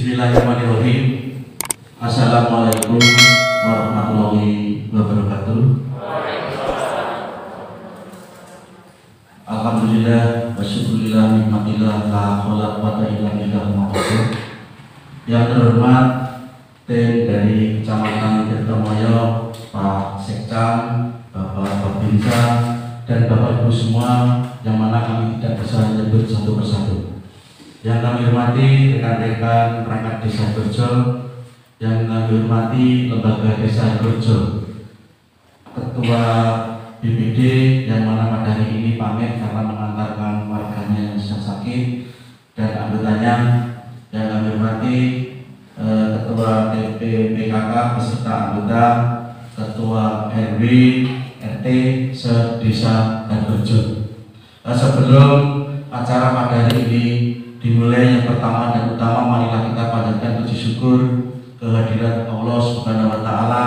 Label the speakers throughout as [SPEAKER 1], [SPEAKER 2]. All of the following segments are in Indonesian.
[SPEAKER 1] Bismillahirrahmanirrahim. Assalamualaikum warahmatullahi wabarakatuh. Alhamdulillah wa syukurillah nikmatillah la haula wala quwwata illa billah. Yang terhormat tim dari Kecamatan Tirtomoyo, Pak Sekcam, Bapak Babinsa, dan Bapak Ibu semua yang mana kami tidak bisa menyebut satu persatu. Yang kami hormati rekan-rekan perangkat desa Gorjo, yang kami hormati lembaga desa Gorjo, Ketua BPD yang mana pada hari ini pamit karena mengantarkan warganya yang sedang sakit, dan anggotanya yang kami hormati Ketua TP PKK beserta anggota, Ketua RW, RT, se-desa dan Gorjo. Sebelum acara pada hari ini dimulai, yang pertama dan utama marilah kita panjatkan puji syukur kehadirat Allah Subhanahu wa taala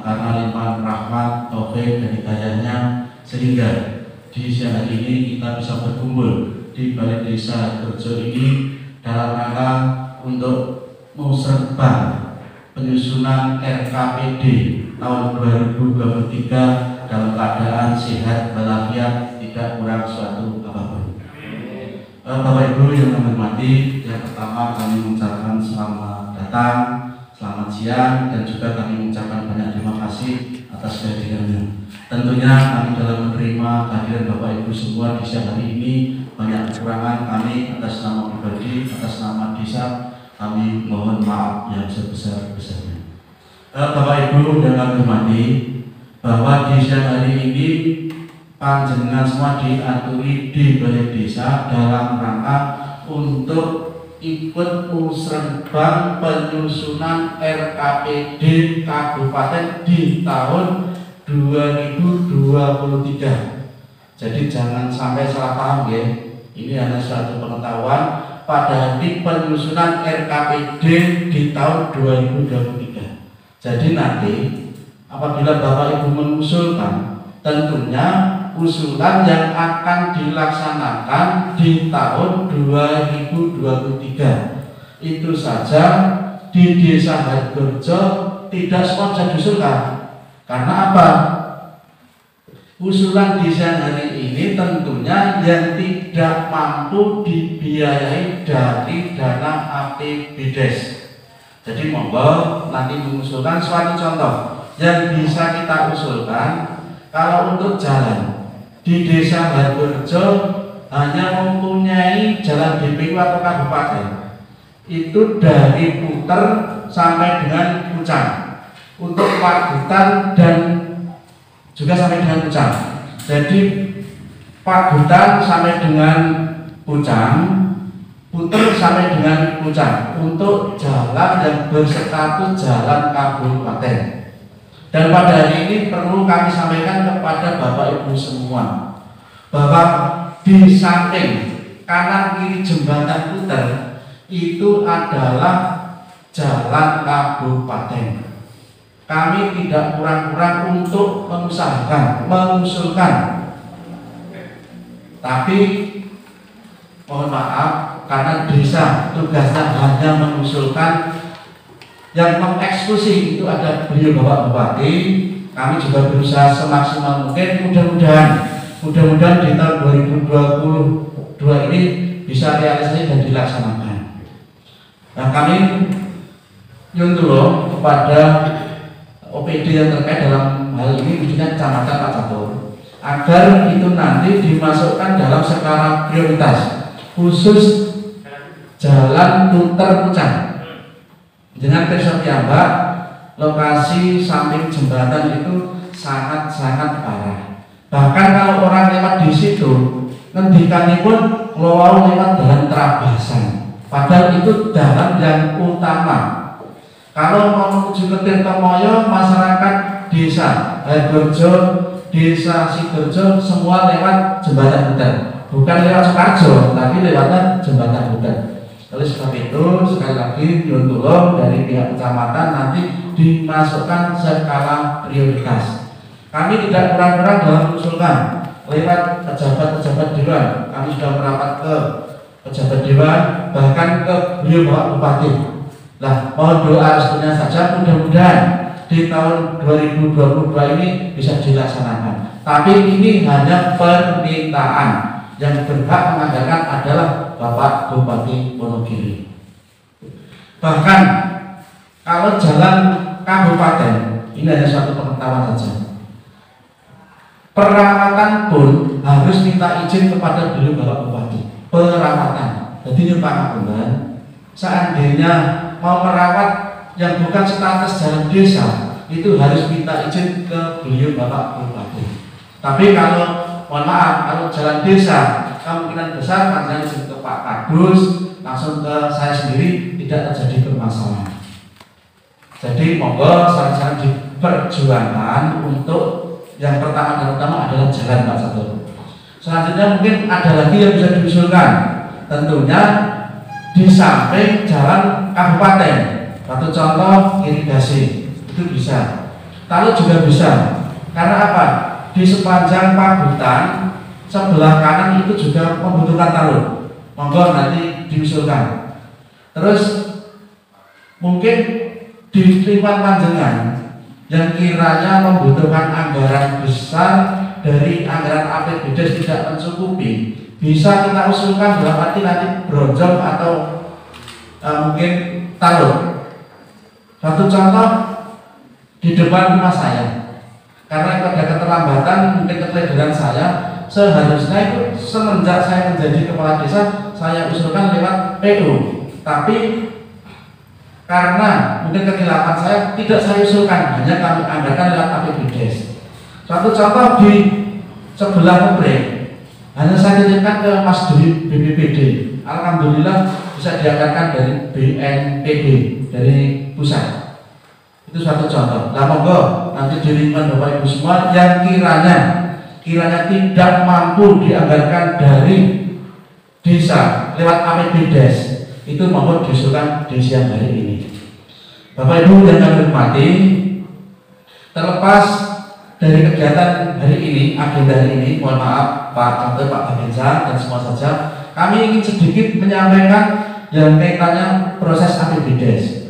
[SPEAKER 1] karena limpahan rahmat, taufik dan hidayahnya sehingga di siang hari ini kita bisa berkumpul di Balai Desa Gorjo ini dalam rangka untuk musrebah penyusunan RKPD tahun 2023 dalam keadaan sehat walafiat, tidak kurang suatu apapun. Bapak Ibu yang kami hormati, yang pertama kami mengucapkan selamat datang, selamat siang, dan juga kami mengucapkan banyak terima kasih atas kehadirannya. Tentunya kami dalam menerima kehadiran Bapak Ibu semua di siang hari ini banyak kekurangan kami atas nama pribadi, atas nama desa, kami mohon maaf yang sebesar-besarnya. Bapak Ibu yang kami hormati, bahwa di siang hari ini panjenengan semua diaturi di Balai Desa dalam rangka untuk ikut musrebah penyusunan RKPD Kabupaten di tahun 2023. Jadi jangan sampai salah paham ya. Ini hanya suatu pengetahuan pada hari penyusunan RKPD di tahun 2023. Jadi nanti apabila Bapak Ibu mengusulkan, tentunya usulan yang akan dilaksanakan di tahun 2023 itu saja di Desa Gorjo tidak semua bisa diusulkan. Karena apa? Usulan di siang hari ini tentunya yang tidak mampu dibiayai dari dana APBDes. Jadi monggo nanti mengusulkan suatu contoh yang bisa kita usulkan. Kalau untuk jalan di Desa Gorjo hanya mempunyai jalan DPU atau kabupaten itu dari Puter sampai dengan Pucang, untuk Pagutan dan juga sampai dengan Pucang. Jadi Pagutan sampai dengan Pucang, Puter sampai dengan Pucang untuk jalan yang berstatus jalan kabupaten. Dan pada hari ini perlu kami sampaikan kepada Bapak Ibu semua bahwa di samping kanan kiri jembatan Puter itu adalah jalan kabupaten. Kami tidak kurang-kurang untuk mengusulkan. Tapi mohon maaf karena desa tugasnya hanya mengusulkan, yang mengeksekusi itu ada beliau Bapak Bupati. Kami juga berusaha semaksimal mungkin, mudah-mudahan di tahun 2022 ini bisa realisasi dan dilaksanakan. Nah, kami nyuntuh kepada OPD yang terkait dalam hal ini, khususnya Kecamatan Pak Catur, agar itu nanti dimasukkan dalam skala prioritas khusus jalan Puter Pucang. Dengan pirsa piyambak, lokasi samping jembatan itu sangat-sangat parah. Bahkan kalau orang lewat di situ, ngendikanipun ngelawau lewat jalan terabasan. Padahal itu jalan yang utama. Kalau mau menuju ke Tirtomoyo, masyarakat desa Gorjo, desa Sigorjo semua lewat jembatan Puter. Bukan lewat Sukarjo, tapi lewatnya jembatan Puter. Oleh sebab itu sekali lagi nyuwun tulung dari pihak kecamatan nanti dimasukkan skala prioritas. Kami tidak kurang-kurang dalam mengusulkan lewat pejabat-pejabat dewan. Kami sudah merapat ke pejabat dewan, bahkan ke beliau Bapak Bupati Nah, mohon doa restunya saja, mudah-mudahan di tahun 2022 ini bisa dilaksanakan. Tapi ini hanya permintaan, yang berhak mengadakan adalah Bapak Bupati Wonogiri. Bahkan kalau jalan kabupaten, ini hanya suatu pengetahuan saja, perawatan pun harus minta izin kepada beliau Bapak Bupati. Perawatan, jadi ini Pak Ngapunten, seandainya mau merawat yang bukan status jalan desa, itu harus minta izin ke beliau Bapak Bupati. Tapi kalau mohon maaf, kalau jalan desa kemungkinan besar panjang izin ke Pak Kadus, langsung ke saya sendiri, tidak terjadi permasalahan. Jadi monggo saran-saran diperjuangkan untuk yang pertama dan utama adalah jalan Pak Satu. Selanjutnya mungkin ada lagi yang bisa diusulkan, tentunya di samping jalan kabupaten, satu contoh irigasi itu bisa, talut juga bisa. Karena apa? Di sepanjang pabutan sebelah kanan itu juga membutuhkan talut. Monggo nanti diusulkan. Terus mungkin di lingkungan panjenengan yang kiranya membutuhkan anggaran besar dari anggaran APBD tidak mencukupi, bisa kita usulkan dalam arti nanti bronjong atau mungkin talut. Satu contoh di depan rumah saya, karena ada keterlambatan mungkin keteledoran saya, seharusnya itu semenjak saya menjadi kepala desa saya usulkan lewat PU, tapi karena mungkin kekilapan saya tidak saya usulkan, hanya kami anggarkan lewat APBD. Suatu contoh di sebelah Kubrek, hanya saya titipkan ke Mas Dwi BPPD, alhamdulillah bisa dianggarkan dari BNPB, dari pusat. Itu suatu contoh. Nah monggo nanti di lingkungan Bapak Ibu semua yang kiranya tidak mampu dianggarkan dari desa lewat APBD, itu mohon diusulkan di siang hari ini. Bapak Ibu yang kami hormati, terlepas dari kegiatan hari ini, agenda hari ini, mohon maaf Pak Camat, Pak Babinsa dan semua saja, kami ingin sedikit menyampaikan yang kaitannya proses APBD.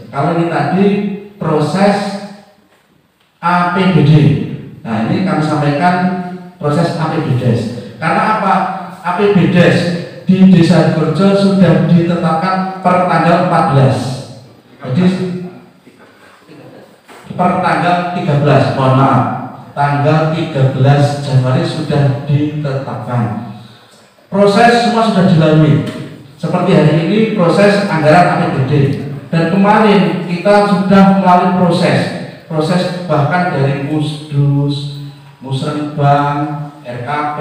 [SPEAKER 1] Kalau ini tadi proses APBD, nah ini kami sampaikan proses APBD. Karena apa? APBD di Desa Gorjo sudah ditetapkan per tanggal 14. Jadi per tanggal 13, mohon maaf, tanggal 13 Januari sudah ditetapkan. Proses semua sudah dilalui. Seperti hari ini proses anggaran APBD, dan kemarin kita sudah melalui proses bahkan dari Musdus, Musrenbang, RKP,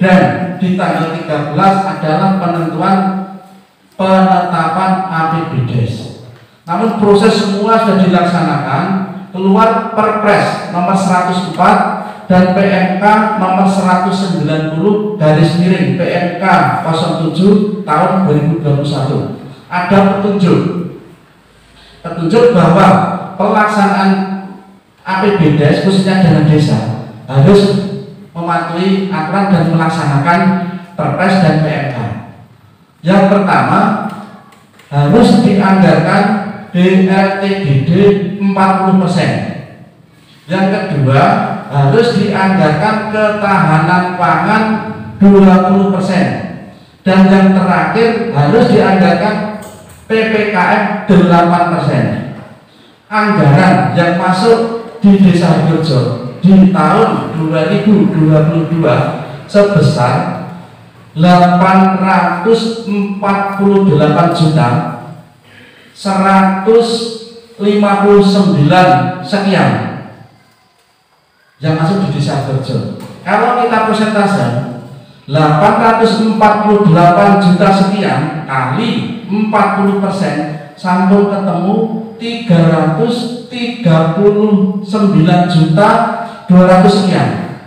[SPEAKER 1] dan di tanggal 13 adalah penetapan APBD. Namun proses semua sudah dilaksanakan, keluar Perpres nomor 104 dan PMK nomor 190 garis miring PMK 07 tahun 2021. Ada petunjuk bahwa pelaksanaan APBD khususnya dana desa harus mematuhi aturan dan melaksanakan Perpres dan PMK. Yang pertama, harus dianggarkan DLTGD 40%. Yang kedua, harus dianggarkan ketahanan pangan 20%. Dan yang terakhir, harus dianggarkan PPKM 8%. Anggaran yang masuk di Desa Gorjo di tahun 2022 sebesar 848 juta 159 sekian yang masuk di Desa Gorjo. Kalau kita persentase 848 juta sekian kali 40%, sampul ketemu 339 juta 200 sekian.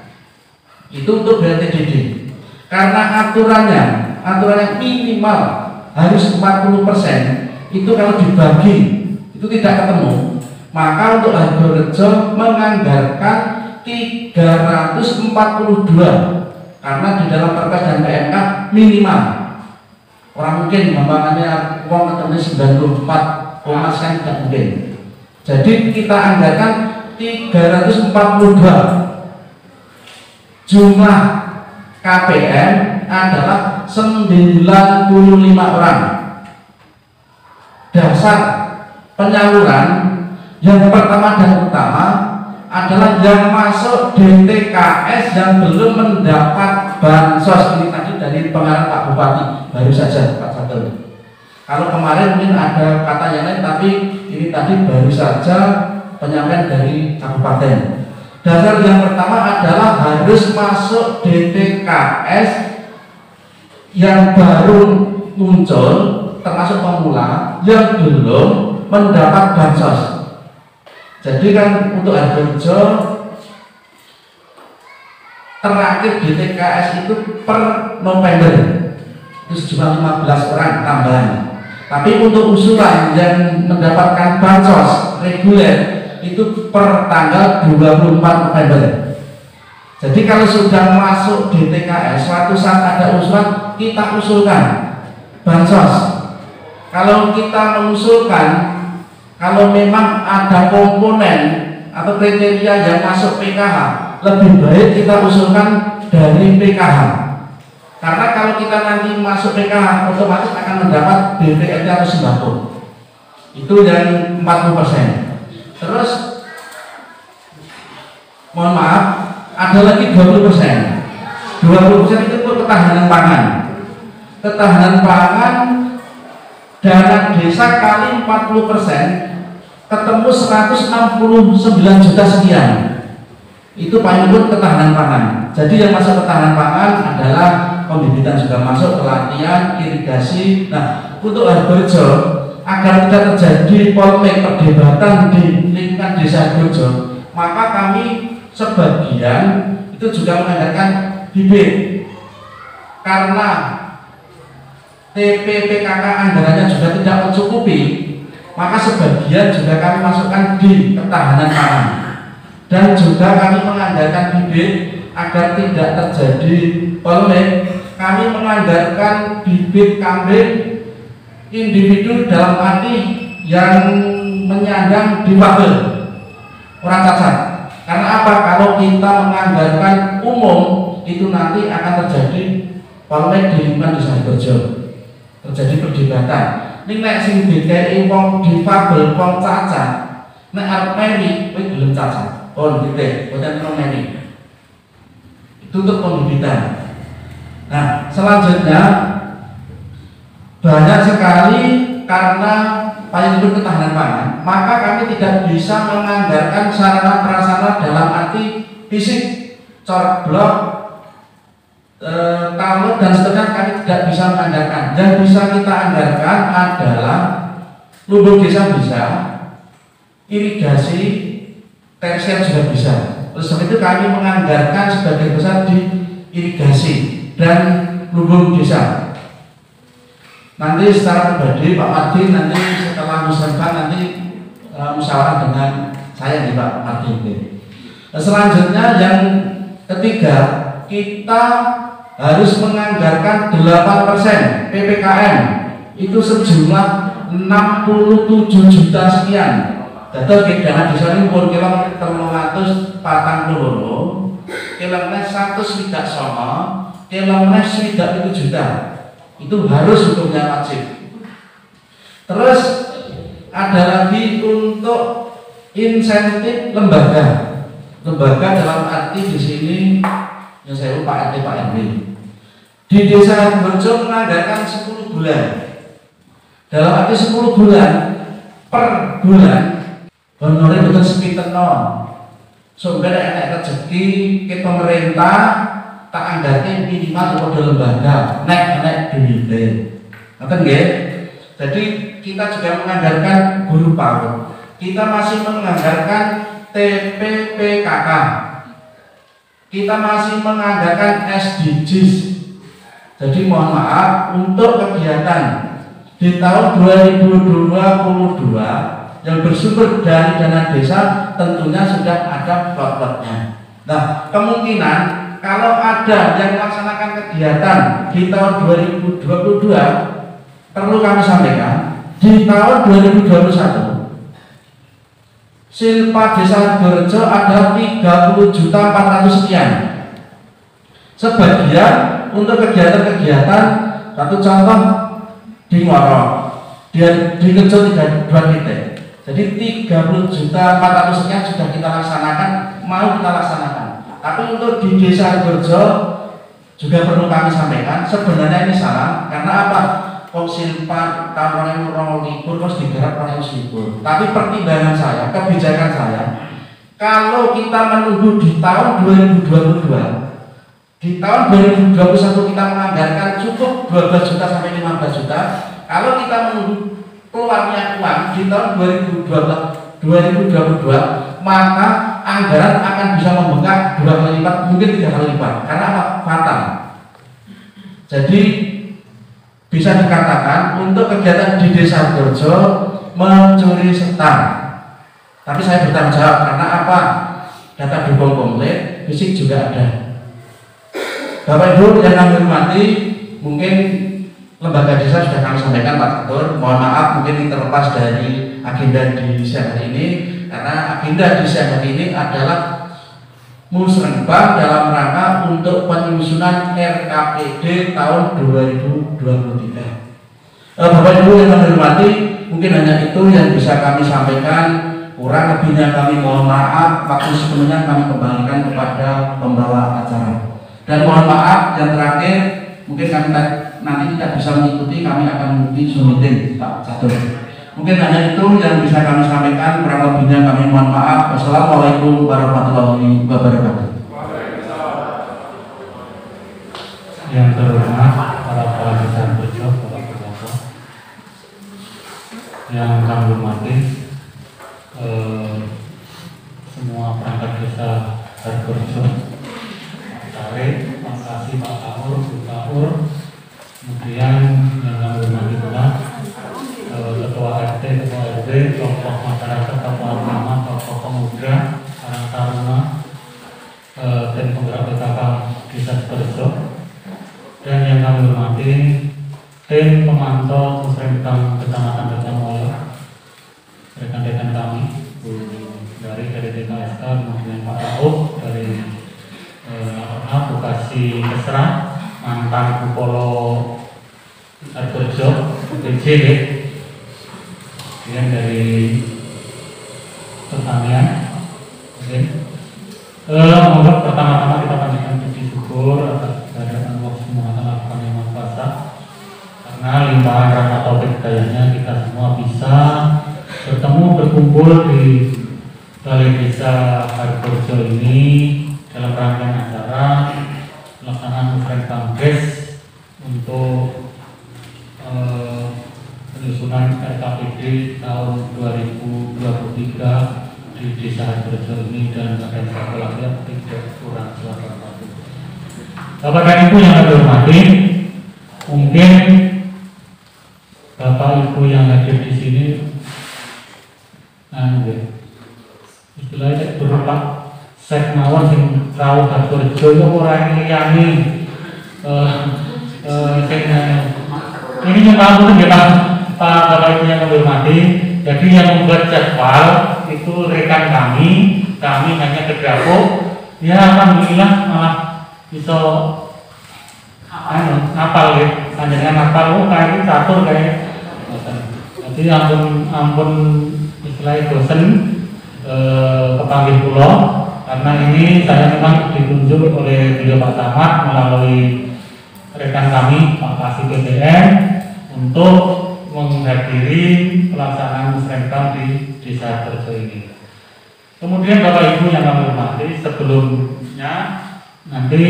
[SPEAKER 1] Itu untuk BLTDD. Karena aturannya minimal harus 40%. Itu kalau dibagi itu tidak ketemu. Maka untuk Hargorejo menganggarkan 342 karena di dalam Perpres dan PMK minimal. Orang mungkin gampangannya uang ketemu 94 Komas kan tidak mungkin. Jadi kita anggarkan 342. Jumlah KPM adalah 95 orang. Dasar penyaluran yang pertama dan utama adalah yang masuk DTKS yang belum mendapat bansos. Ini tadi dari pengarang Pak Bupati baru saja Pak Catur. Kalau kemarin mungkin ada kata yang lain, tapi ini tadi baru saja penyampaian dari kabupaten. Dasar yang pertama adalah harus masuk DTKS yang baru muncul, termasuk pemula yang belum mendapat bansos. Jadi kan untuk Hardorejo terakhir DTKS itu per November itu sejumlah 15 orang tambahan. Tapi untuk usulan yang mendapatkan bansos reguler itu per tanggal 24 November. Jadi kalau sudah masuk DTKS, suatu saat ada usulan, kita usulkan bansos. Kalau kita mengusulkan, kalau memang ada komponen atau kriteria yang masuk PKH, lebih baik kita usulkan dari PKH. Karena kalau kita nanti masuk PKH, otomatis akan mendapat BPNT atau sembako. Itu yang 40%. Terus, mohon maaf, ada lagi 20%. 20% itu untuk ketahanan pangan. Ketahanan pangan, dana desa kali 40%, ketemu 169 juta sekian. Itu paling pun ketahanan pangan. Jadi yang masuk ketahanan pangan adalah pembibitan juga masuk, pelatihan, irigasi. Nah, untuk Hardorejo agar tidak terjadi polemik perdebatan di lingkungan desa Hardorejo, maka kami sebagian itu juga mengadakan bibit. Karena TPPKK anggarannya juga tidak mencukupi, maka sebagian juga kami masukkan di ketahanan pangan. Dan juga kami menganggarkan bibit agar tidak terjadi polemik. Kami menganggarkan bibit kambing individu dalam arti yang menyandang difabel, orang cacat. Karena apa? Kalau kita menganggarkan umum, itu nanti akan terjadi polemik di lingkungan desa Hardorejo, terjadi perdebatan. Ini nek sing DKI wong difabel, wong cacat, nek arep meri kowe gelem cacat. Oh, titik, boten meri. Itu untuk pembibitan. Nah, selanjutnya banyak sekali karena paling itu ketahanan pangan, maka kami tidak bisa menganggarkan sarana prasarana dalam arti fisik, corak blok, talud dan seterusnya kami tidak bisa menganggarkan. Yang bisa kita anggarkan adalah lumbung desa bisa, irigasi, tersier juga bisa. Oleh sebab itu kami menganggarkan sebagian besar di irigasi dan lumbung desa. Nanti secara pribadi Pak Martin nanti setelah musyawarah nanti musyawarah dengan saya nih Pak Martin. Selanjutnya yang ketiga, kita harus menganggarkan 8% PPKM itu sejumlah 67 juta sekian. Data dana desa ini pun kilang 340, kilang 100 tidak sama, kilang 100 juta. Itu harus hukumnya wajib. Terus ada lagi untuk insentif lembaga. Lembaga dalam arti di sini yang saya lupa RT Pak RW. Di desa Hardorejo mengadakan 10 bulan. Dalam arti 10 bulan per bulan honornya bukan sepiteno. Sumber enak rezeki ke pemerintah tak anggarke minimal kode lembaga nek duwite. Ngoten nggih. Jadi kita juga menganggarkan guru PAUD. Kita masih menganggarkan TPPKK. Kita masih menganggarkan SDGs. Jadi mohon maaf untuk kegiatan di tahun 2022 yang bersumber dari dana desa tentunya sudah ada plot-plotnya. Nah, kemungkinan kalau ada yang melaksanakan kegiatan di tahun 2022 perlu kami sampaikan di tahun 2021 Silpa Desa Hardorejo ada 30.400.000 sekian. Sebagian untuk kegiatan-kegiatan, satu contoh di Ngorok, di Kejo 2 titik. Jadi 30.400.000 sekian sudah kita laksanakan, mau kita laksanakan. Tapi untuk di Desa Hardorejo juga perlu kami sampaikan, sebenarnya ini salah. Karena apa? Silpa tahun 2020 terus digarap oleh Silpa. Tapi pertimbangan saya, kebijakan saya, kalau kita menunggu di tahun 2022, di tahun 2021 kita menganggarkan cukup 12 juta sampai 15 juta. Kalau kita menunggu keluarnya uang di tahun 2022, maka anggaran akan bisa membengkak 2 kali lipat, mungkin 3 kali lipat. Karena apa? Fatal. Jadi bisa dikatakan untuk kegiatan di Desa Hardorejo mencuri setar. Tapi saya bertanggung jawab karena apa? Data dukung komplit, fisik juga ada. Bapak Ibu yang kami hormati, mungkin lembaga desa sudah kami sampaikan Pak Ketua. Mohon maaf mungkin ini terlepas dari agenda di siang hari ini, karena agenda di siang hari ini adalah musrenbang dalam rangka untuk penyusunan RKPD tahun 2023. Bapak Ibu yang kami hormati, mungkin hanya itu yang bisa kami sampaikan. Kurang lebihnya kami mohon maaf. Waktu sepenuhnya kami kembalikan kepada pembawa acara. Dan mohon maaf yang terakhir, mungkin kami nanti tidak bisa mengikuti, kami akan mengikuti Zoom meeting Pak Catur. Mungkin hanya itu yang bisa kami sampaikan, kurang lebihnya kami mohon maaf. Wassalamualaikum warahmatullahi wabarakatuh.
[SPEAKER 2] Yang terhormat para kepala desa Hardorejo, Bapak-Bapak yang kami hormati, semua perangkat desa Hardorejo, Tarik, Pak Kasih, Pak Kaur, Bu Kaur, kemudian yang kami hormati pula Ketua RT, Ketua RW, tokoh masyarakat, tokoh agama, tokoh pemuda, Karang Taruna, dan penggerak PKK Desa Hardorejo, dan yang kami hormati tim pemantau musrenbang Kecamatan Hardorejo, rekan-rekan kami dari TKSK, kemudian Pak Rauf dari Advokasi Kesra, mantan Kupolo Hardorejo, BJD, kemudian dari pertanian. Monggo pertama-tama kita panjatkan puji syukur atas kehadiran Allah Subhanahu wa taala yang Maha Kuasa, karena limpahan rahmat taufik hidayahnya kita semua bisa bertemu berkumpul di Balai Desa Hardorejo ini dalam rangkaian acara pelaksanaan musrenbang Des untuk penyusunan RKPD tahun 2023 di Desa Hardorejo ini, dan akan satu lagi tidak kurang suara satu. Bapak dan Ibu yang kami hormati, mungkin Bapak Ibu yang hadir di sini, istilahnya berupa sek mawon sing rawuh Hardorejo yo ora ngiyani ini nyembah nggih Pak Bapak Ibu yang kami hormati. Jadi yang membuat jadwal itu rekan kami hanya ke dapur. Ya alhamdulillah malah bisa ngapal ya, panjenengan ngapal kayak catur kayak. Jadi ampun istilahnya dosen kepanggih kula, karena ini saya memang ditunjuk oleh beliau Pak Camat melalui rekan kami Pak Kasih BPN untuk menghadiri pelaksanaan musrenbang di Desa Hardorejo ini. Kemudian Bapak Ibu yang kami hormati, sebelumnya nanti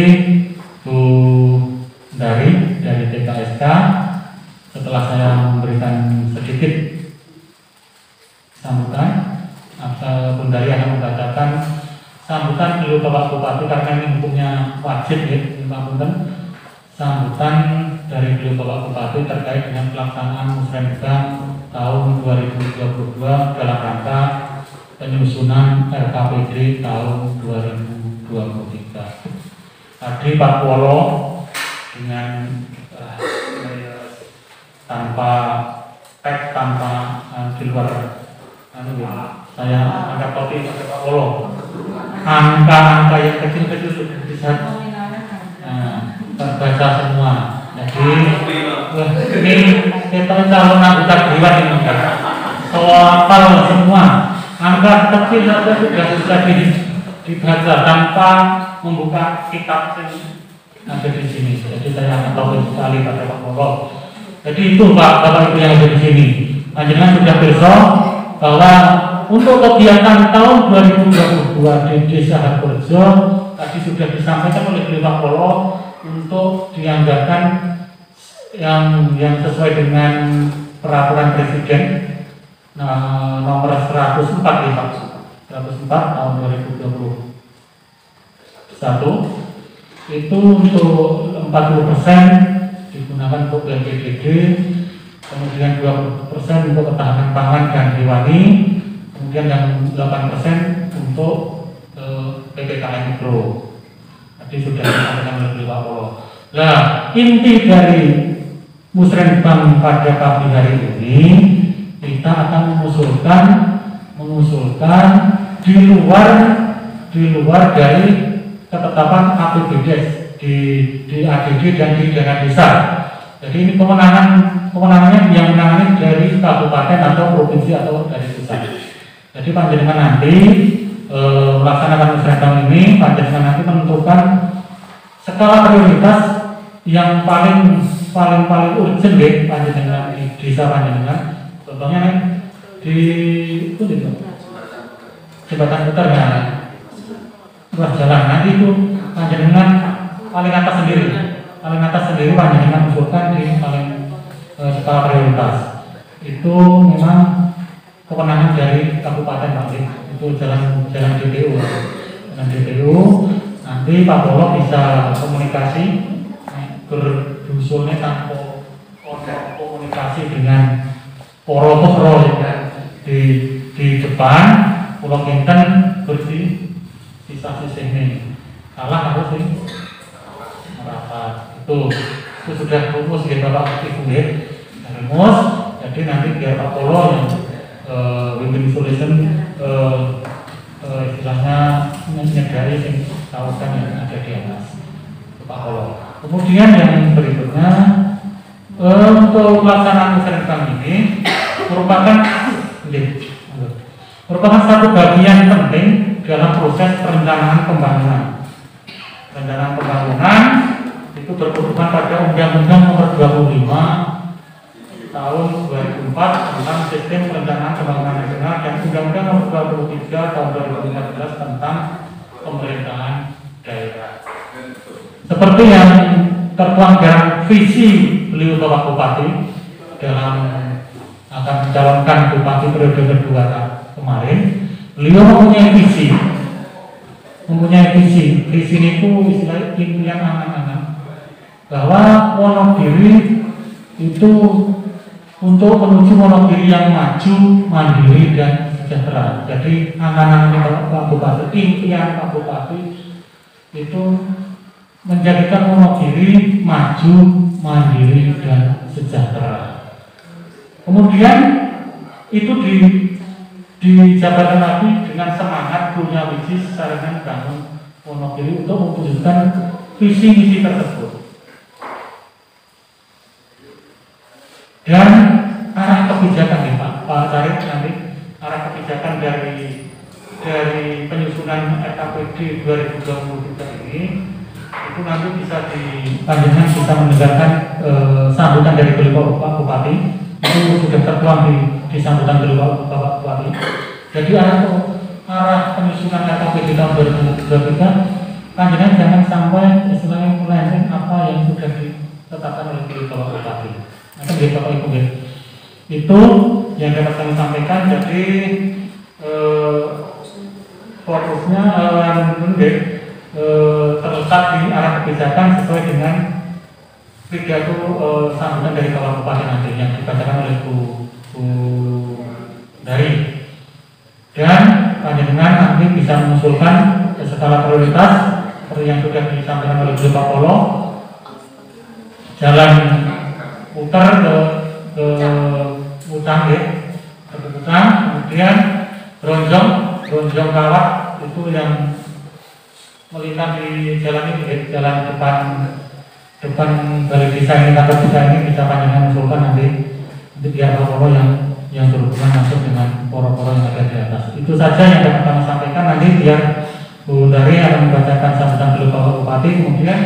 [SPEAKER 2] Bu dari TKSK, setelah saya memberikan sedikit sambutan, Bunda Dari akan membacakan sambutan beliau Bapak Bupati, karena ini hukumnya wajib ya, sambutan dari beliau Bapak Bupati terkait dengan pelaksanaan musrenbang tahun 2022 dalam rangka penyusunan RKPD tahun 2023. Tadi Pak Wolo dengan tanpa teks tanpa di luar saya angkat topi pakai Pak Polo. Angka-angka yang kecil-kecil sudah bisa terbaca semua. Jadi ini kita calon anggota dewan ini kan, hafal semua. Angka kecil saja sudah bisa dibaca tanpa membuka kitab yang ada di sini. Jadi saya tahu sekali pada Pak Polo. Jadi itu Bapak Ibu yang ada di sini. Panjenengan sudah besok bahwa untuk kegiatan tahun 2022 di Desa Harkorejo tadi sudah disampaikan oleh Pak Polo untuk dianggarkan yang sesuai dengan peraturan Presiden nomor 104 tahun 2021 itu untuk 40% digunakan untuk BPBD, kemudian 20% untuk ketahanan pangan dan hewani, kemudian yang 8% untuk PPKM Mikro. Tadi sudah disampaikan oleh Pak Polo. Nah, inti dari Musrenbang pada pagi hari ini kita akan mengusulkan di luar dari ketetapan APBDes di ADD dan di dana desa. Jadi ini kewenangannya yang menangani dari kabupaten atau provinsi atau dari pusat. Jadi panjenengan nanti melaksanakan musrenbang ini, panjenengan nanti menentukan skala prioritas yang paling urgent deh panjenengan di desa panjenengan. Contohnya nih di jembatan putar ya, ruas jalan nanti itu panjenengan paling atas sendiri panjenengan usulkan di paling skala prioritas. Itu memang kewenangan dari kabupaten nanti. Itu jalan DPU. Nanti Pak Polo bisa komunikasi berusulnya tanpa komunikasi dengan poro ya, di depan Pulau Kinten bersih sisa-sisa ini kalah harus ini merapat itu sudah rumus ya Bapak Ibu ya, rumus. Jadi nanti biar Pak Polo yang win-win solution istilahnya menyadari yang kawasan yang ada di atas Pak Polo. Kemudian yang berikutnya untuk pelaksanaan musrenbang ini merupakan satu bagian penting dalam proses perencanaan pembangunan. Perencanaan pembangunan itu berpedoman pada Undang-Undang Nomor 25 Tahun 2004 tentang Sistem Perencanaan Pembangunan Nasional dan Undang-Undang Nomor 23 Tahun 2014 tentang Pemerintahan Daerah. Seperti yang tertuang dalam visi beliau Bapak Bupati dalam akan mencalonkan Bupati periode kedua kemarin, beliau mempunyai visi itu istilah impian angan-angan bahwa Wonogiri itu untuk menuju Wonogiri yang maju, mandiri dan sejahtera. Jadi angan-angan Pak Bupati, impian Pak Bupati itu menjadikan Wonogiri maju, mandiri dan sejahtera. Kemudian itu dijabarkan lagi dengan semangat punya visi sarana bangun Wonogiri untuk mewujudkan visi misi tersebut. Dan arah kebijakan nih Pak Sarif nanti arah kebijakan dari penyusunan RKPD 2023 ini itu nanti bisa panjenengan bisa mendengarkan sambutan dari beliau Pak Bupati. Itu sudah tertuang di sambutan beliau Bapak Bupati. Jadi arah penyusunan RKPD tahun 2023 panjenengan jangan sampai istilahnya melenceng apa yang sudah ditetapkan oleh beliau Bapak Bupati. Nanti Bapak Ibu itu yang dapat kami sampaikan. Jadi fokusnya terletak di arah kebijakan sesuai dengan pidato sambutan dari Bapak Bupati nanti yang dibacakan oleh Bu Dari. Dan panjenengan nanti bisa mengusulkan skala prioritas seperti yang sudah disampaikan oleh Pak Polo, jalan putar ke utang ya, utang, kemudian ronjong kawat itu yang melintasi jalan ini, jalan depan balai desa ini, kantor desa ini bisa panjenengan usulkan nanti biar poro yang berhubungan masuk dengan poro-poro yang ada di atas. Itu saja yang dapat kami sampaikan. Nanti biar Bu Dari akan membacakan sambutan beliau Bapak Bupati, kemudian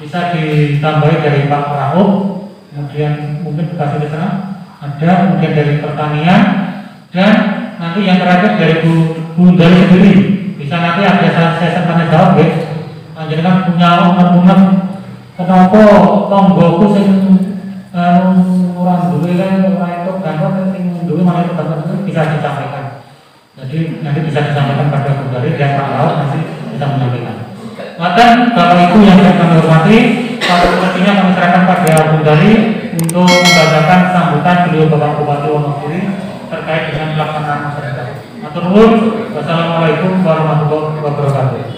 [SPEAKER 2] bisa ditambahi dari Pak Rahub, kemudian mungkin dikasih di sana ada, kemudian dari pertanian, dan nanti yang terakhir dari Bu Dari sendiri. Bisa nanti ada sesi tanya jawab ya. Panjenengan punya unek-unek kenapa tonggoku sing orang dulu kan orang itu kantor sing dulu malah itu kantor itu bisa disampaikan. Jadi nanti bisa disampaikan pada Bu Dari dan Pak Laut nanti bisa menyampaikan. Maka kalau itu yang kami hormati, kalau sepertinya kami serahkan pada Bu Dari untuk membacakan sambutan beliau Bapak Bupati Wonogiri terkait dengan pelaksanaan masyarakat. Matur nuwun. Wassalamualaikum warahmatullahi wabarakatuh.